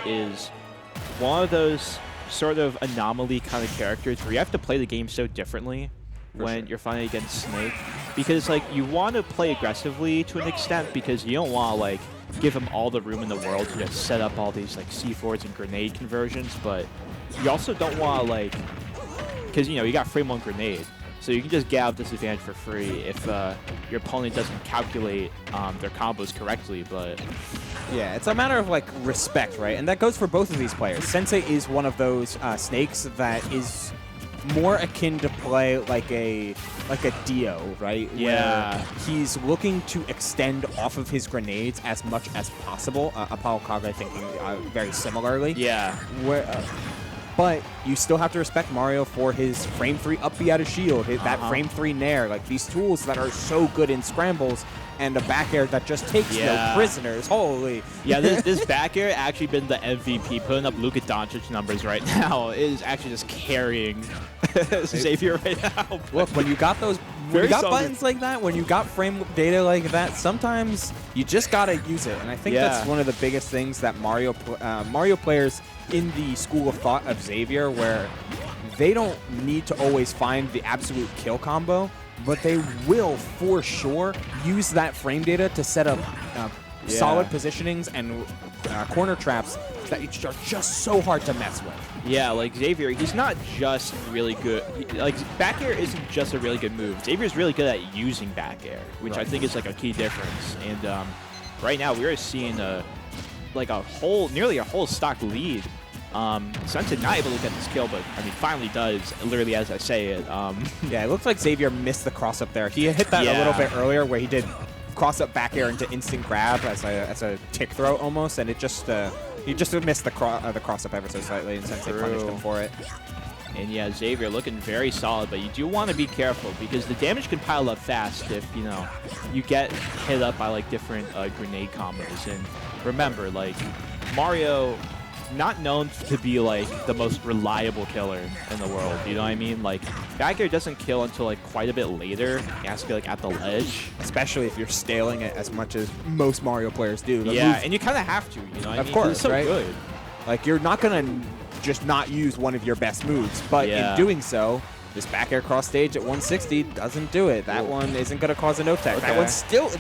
is one of those sort of anomaly kind of characters where you have to play the game so differently when you're fighting against Snake, because like you want to play aggressively to an extent because you don't want to like give him all the room in the world to just set up all these like C4s and grenade conversions, but you also don't want to like, because you got frame 1 grenade, so you can just get out disadvantage for free if your opponent doesn't calculate their combos correctly. But yeah, it's a matter of like respect, right? And that goes for both of these players. Sensei is one of those Snakes that is more akin to play like a Dio, right? Yeah. Where he's looking to extend off of his grenades as much as possible. Apollo Kage thinking very similarly. yeah, Where, but you still have to respect Mario for his frame 3 up B out of shield, that frame 3 nair, like these tools that are so good in scrambles, and a back air that just takes no prisoners. Holy. Yeah, this back air actually been the MVP, putting up Luka Doncic numbers right now. It is actually just carrying Xavier right now. Look, when you got those, when you got buttons like that, when you got frame data like that, sometimes you just gotta use it. And I think that's one of the biggest things that Mario players in the school of thought of Xavier, where they don't need to always find the absolute kill combo, but they will, for sure, use that frame data to set up solid positionings and corner traps that are just so hard to mess with. Yeah, like Xavier, he's not just really good. Like, back air isn't just a really good move. Xavier's really good at using back air, which I think is like a key difference. And right now, we are seeing nearly a whole stock lead. Sensei not able to get this kill, but I mean, finally does, literally as I say it. Yeah, it looks like Xavier missed the cross up there. He hit that a little bit earlier where he did cross up back air into instant grab as a tick throw almost, and it just he just missed the cross up ever so slightly, and Sensei punished him for it. And yeah, Xavier looking very solid, but you do want to be careful because the damage can pile up fast if you get hit up by like different grenade combos. And remember, like Mario, not known to be like the most reliable killer in the world, you know what I mean? Like, back air doesn't kill until like quite a bit later. It has to be like at the ledge, especially if you're scaling it as much as most Mario players do. And you kind of have to, you know what I mean? Of course, it's so right? good. Like, you're not gonna just not use one of your best moves, but in doing so, this back air cross stage at 160 doesn't do it. That one isn't going to cause a no-tech. Okay.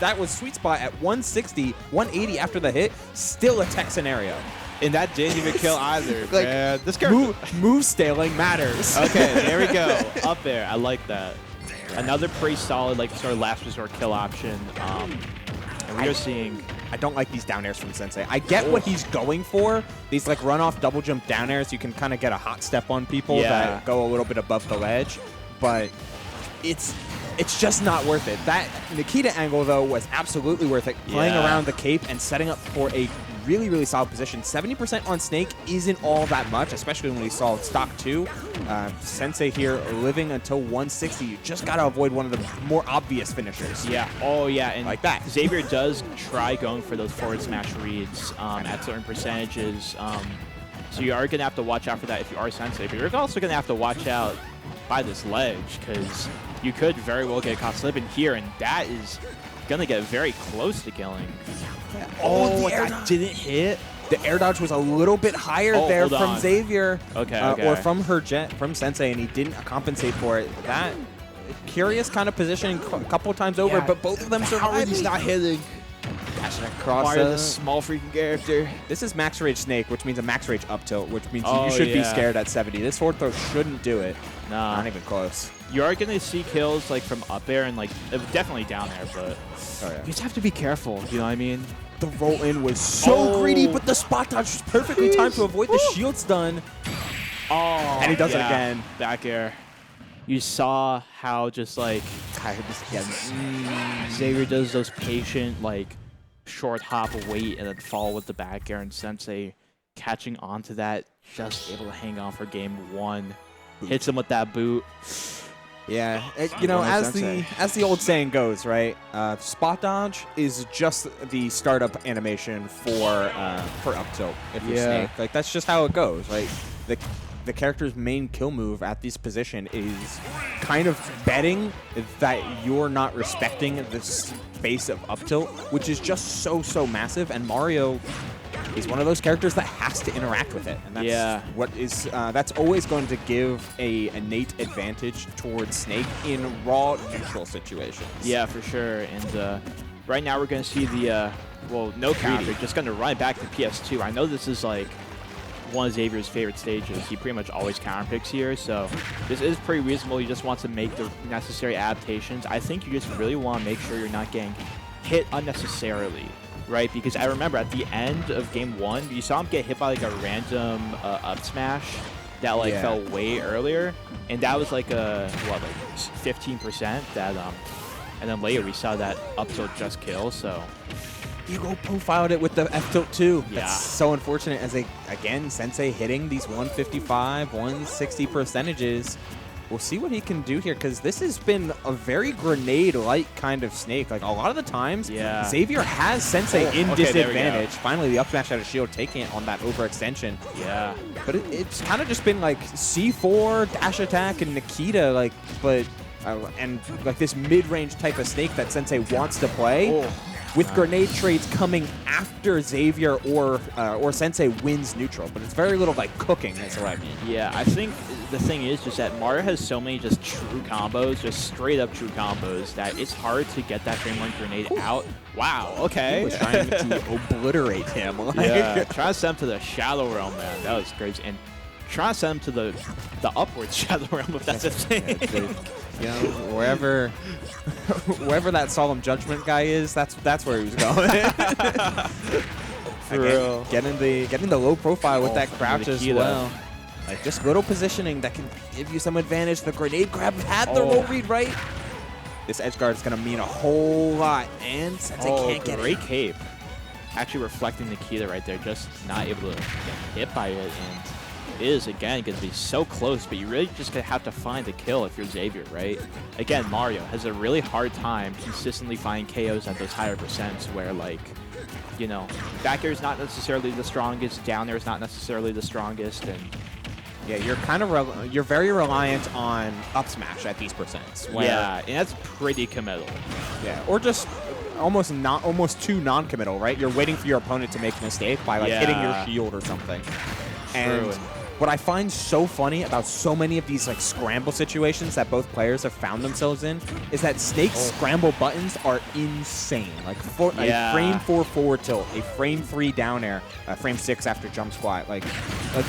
That was sweet spot at 160, 180 after the hit, still a tech scenario. And that didn't even kill either. Like, man. This character move scaling matters. Okay, there we go. Up there. I like that. Another pretty solid, like, sort of last resort kill option. And we are seeing... I don't like these down airs from Sensei. I get what he's going for. These like run-off double jump down airs, you can kind of get a hot step on people that go a little bit above the ledge, but it's just not worth it. That Nikita angle, though, was absolutely worth it. Playing around the cape and setting up for a really, really solid position. 70% on Snake isn't all that much, especially when we saw stock 2. Sensei here living until 160. You just got to avoid one of the more obvious finishers. Yeah. Oh, yeah. And like that. Xavier does try going for those forward smash reads at certain percentages. So you are going to have to watch out for that if you are Sensei. But you're also going to have to watch out by this ledge because you could very well get caught slipping here, and that is going to get very close to killing. Yeah. Oh, that didn't hit. The air dodge was a little bit higher there from Xavier. Okay. Or from Jett, from Sensei, and he didn't compensate for it. That curious kind of positioning a couple of times over, but both of them survived. How are these not hitting? Dashing across Mario, the small freaking character. This is max rage Snake, which means a max rage up tilt, which means you should be scared at 70. This forward throw shouldn't do it. Nah. Not even close. You are going to see kills like from up air and like definitely down there, but you just have to be careful, you know what I mean? The roll in was so greedy, but the spot dodge was perfectly timed to avoid the shield stun. Oh, and he does it again. Back air. You saw how just like Xavier does those patient like short hop wait and then fall with the back air, and Sensei catching onto that, just able to hang on for game 1. Hits him with that boot. Yeah, you know, as the old saying goes, right? Spot dodge is just the startup animation for up tilt. If you're Snake, like that's just how it goes. Like the character's main kill move at this position is kind of betting that you're not respecting the space of up tilt, which is just so massive. And Mario he's one of those characters that has to interact with it, and that's what is that's always going to give a innate advantage towards Snake in raw neutral situations. Yeah, for sure. And right now we're going to see the well, no counter, just going to run back to PS2. I know this is like one of Xavier's favorite stages. He pretty much always counter picks here, so this is pretty reasonable. He just wants to make the necessary adaptations. I think you just really want to make sure you're not getting hit unnecessarily, right? Because I remember at the end of game 1, you saw him get hit by like a random up smash that like fell way earlier, and that was like a what, like 15% that and then later we saw that up tilt just kill. So Hugo profiled it with the F tilt too. Yeah. That's so unfortunate as again, Sensei hitting these 155, 160 percentages. We'll see what he can do here, because this has been a very grenade-like kind of Snake. Like, a lot of the times, Xavier has Sensei in disadvantage. Finally, the up smash out of shield, taking it on that overextension. Yeah. But it's kind of just been like C4, dash attack, and Nikita, like, but, and like this mid-range type of Snake that Sensei wants to play. With grenade trades coming after Xavier or Sensei wins neutral, but it's very little like cooking, that's what I mean. Yeah, I think the thing is just that Mario has so many just true combos, just straight up true combos, that it's hard to get that frame 1 grenade out. Wow, okay. He was trying to obliterate him. Yeah, trying to send him to the Shadow Realm, man. That was crazy. And trying to send him to the upwards Shadow Realm, if that's a thing. You know, wherever that Solemn Judgment guy is, that's where he was going. For real. Getting the low profile with that crouch as well. Like just little positioning that can give you some advantage. The grenade grab had the roll read right. This edge guard is going to mean a whole lot, and Sensei can't get it. Great cape. Actually reflecting Nikita right there, just not able to get hit by it. And it is, again, going to be so close, but you really just going to have to find the kill if you're Xavier, right? Again, Mario has a really hard time consistently finding KOs at those higher percents where, like, you know, back air is not necessarily the strongest, down air is not necessarily the strongest, and yeah, you're kind of you're very reliant on up smash at these percents. Yeah, and that's pretty committal. Yeah, or just almost too non-committal, right? You're waiting for your opponent to make a mistake by like hitting your shield or something. And what I find so funny about so many of these like scramble situations that both players have found themselves in is that Snake's scramble buttons are insane. Like a frame 4 forward tilt, a frame 3 down air, frame 6 after jump squat. Like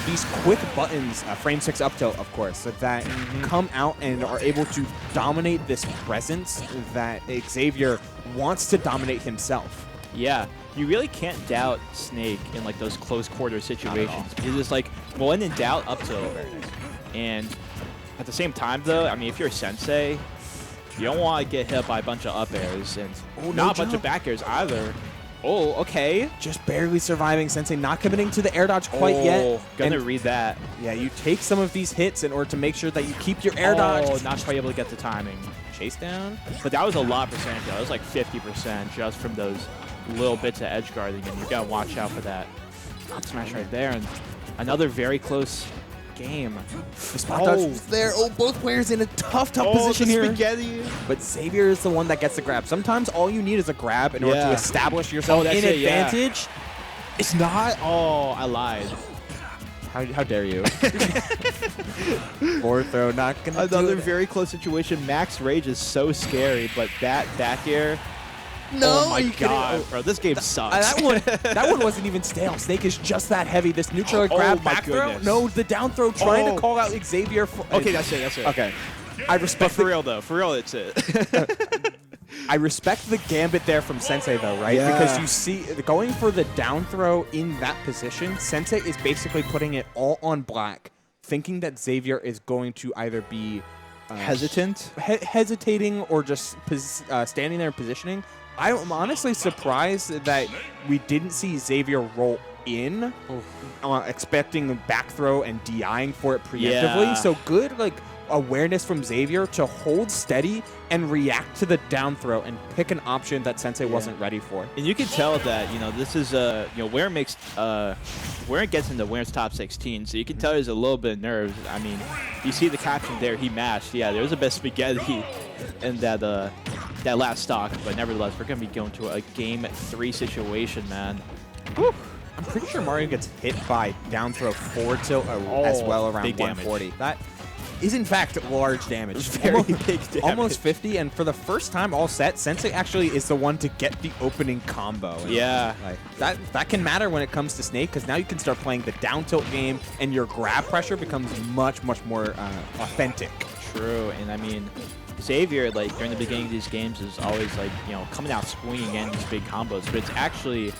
these quick buttons, frame 6 up tilt, of course, that come out and are able to dominate this presence that Xavier wants to dominate himself. Yeah, you really can't doubt Snake in like those close quarter situations. Because it's like, well, when in doubt, up tilt. And at the same time, though, I mean, if you're a Sensei, you don't want to get hit by a bunch of up airs and not a bunch of back airs either. Oh, okay. Just barely surviving. Sensei not committing to the air dodge quite yet. Gonna read that. Yeah, you take some of these hits in order to make sure that you keep your air dodge. Oh, not quite able to get the timing. Chase down. But that was a lot percentage. That was like 50% just from those little bits of edge guarding, and you gotta watch out for that up smash right there. And another very close game. The spot dodge was there. Oh, both players in a tough position here. Spaghetti. But Xavier is the one that gets the grab. Sometimes all you need is a grab in order to establish yourself in advantage. It's not. Oh, I lied. How dare you? Forward throw, not gonna Another very close situation. Max Rage is so scary, but that back air. No, oh my god, bro, this game sucks. That one wasn't even stale. Snake is just that heavy. This neutral grab back throw. No, the down throw trying to call out Xavier. Okay, that's it. Okay, I respect. But for real though, for real, it's it. I respect the gambit there from Sensei though, right? Yeah. Because you see, going for the down throw in that position, Sensei is basically putting it all on black, thinking that Xavier is going to either be hesitating, or just standing there and positioning. I'm honestly surprised that we didn't see Xavier roll in, expecting the back throw and DIing for it preemptively. Yeah. So good, like, awareness from Xavier to hold steady and react to the down throw and pick an option that Sensei wasn't ready for. And you can tell that, you know, this is where it gets into Ware's top 16, so you can tell there's a little bit of nerves. I mean, you see the caption there, he mashed. Yeah, there was a bit of spaghetti in that last stock, but nevertheless, we're gonna be going to a game 3 situation, man. Whew. I'm pretty sure Mario gets hit by down throw forward tilt as well around 140. That is in fact large damage. Very big damage. Almost 50, and for the first time all set, Sensei actually is the one to get the opening combo. And yeah. Like, that can matter when it comes to Snake, because now you can start playing the down tilt game, and your grab pressure becomes much, much more authentic. True, and I mean, Xavier, like, during the beginning of these games is always, like, you know, coming out swinging in these big combos, but it's actually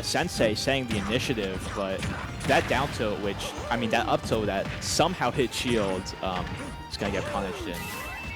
Sensei setting the initiative, but that down tilt, that up tilt that somehow hit shield, is going to get punished, and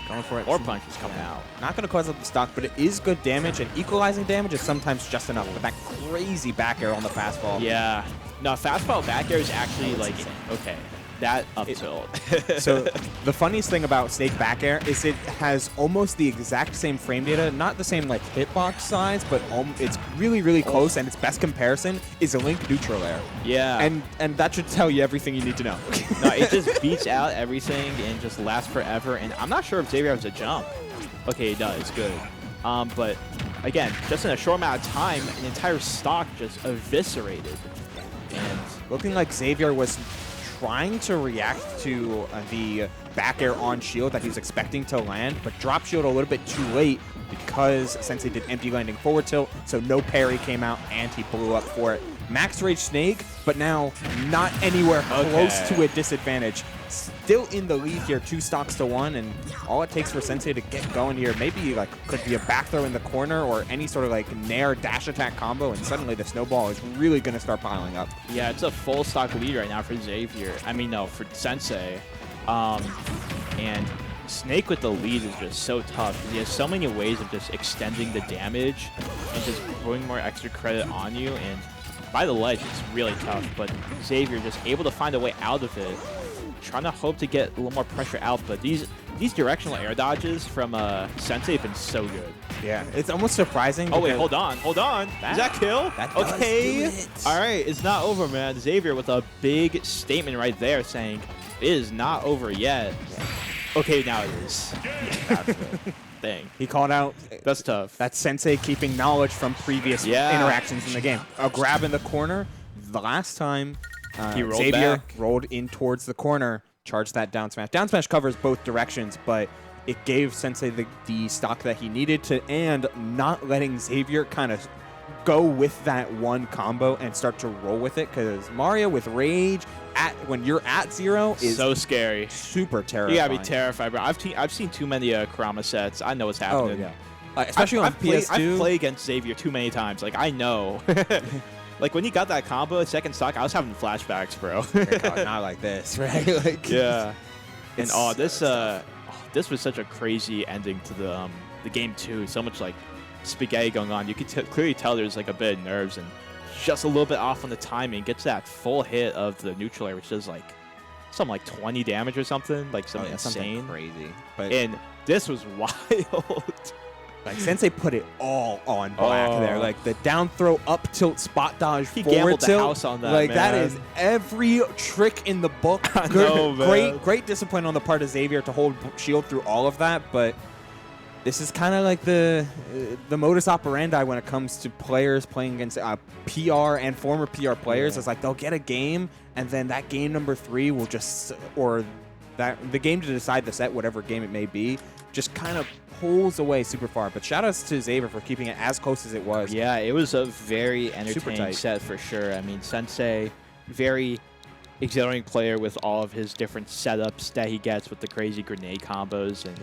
going for it. More punches coming out. Not going to cause up the stock, but it is good damage, and equalizing damage is sometimes just enough with that crazy back air on the fastball. Yeah. No, fastball back air is actually, like, okay. That up tilt. So the funniest thing about Snake back air is it has almost the exact same frame data, not the same like hitbox size, but it's really, really close, and its best comparison is a Link neutral air. Yeah. And that should tell you everything you need to know. No, it just beats out everything and just lasts forever, and I'm not sure if Xavier has a jump. Okay, he does. Good. But again, just in a short amount of time, an entire stock just eviscerated. And looking like Xavier was trying to react to the back air on shield that he was expecting to land, but drop shield a little bit too late because Sensei did empty landing forward tilt, so no parry came out, and he blew up for it. Max Rage Snake, but now not anywhere close to a disadvantage. Still in the lead here, 2 stocks to 1, and all it takes for Sensei to get going here, maybe like could be a back throw in the corner or any sort of like nair dash attack combo, and suddenly the snowball is really going to start piling up. Yeah, it's a full stock lead right now for Xavier. I mean, no, for Sensei. And Snake with the lead is just so tough because he has so many ways of just extending the damage and just putting more extra credit on you. And by the ledge, it's really tough, but Xavier just able to find a way out of it, trying to hope to get a little more pressure out. But these directional air dodges from Sensei have been so good. Yeah, it's almost surprising. Oh wait, hold on. Is that kill? That okay. All right, it's not over, man. Xavier with a big statement right there saying it is not over yet. Yeah. Okay, now it is. Yeah, that's the thing. He called out. That's tough. That's Sensei keeping knowledge from previous interactions in the game. A grab in the corner. The last time he rolled Xavier back. rolled in towards the corner, charged that down smash. Down smash covers both directions, but it gave Sensei the stock that he needed to, and not letting Xavier kind of go with that one combo and start to roll with it, because Mario with Rage when you're at 0 is so scary, super terrifying. You gotta be terrified, bro. I've seen too many Kurama sets. I know what's happening. Oh yeah, especially on PS2. I've played against Xavier too many times. Like I know. Like when he got that combo at second stock, I was having flashbacks, bro. God, not like this, right? Like, yeah. And this was such a crazy ending to the game too. So much like spaghetti going on. You could clearly tell there's like a bit of nerves and just a little bit off on the timing. Gets that full hit of the neutral air, which does like something like 20 damage or something, like something insane, something crazy. But and this was wild. Like Sensei put it all on black there. Like the down throw, up tilt, spot dodge, he forward the tilt. House on that, like man. that is every trick in the book. I know, man. Great discipline on the part of Xavier to hold shield through all of that. But this is kind of like the modus operandi when it comes to players playing against PR and former PR players. It's like they'll get a game, and then that game number 3 will just, or the game to decide the set, whatever game it may be, just kind of pulls away super far. But shout outs to Xavier for keeping it as close as it was. Yeah, it was a very entertaining set for sure. I mean, Sensei, very exhilarating player with all of his different setups that he gets with the crazy grenade combos. And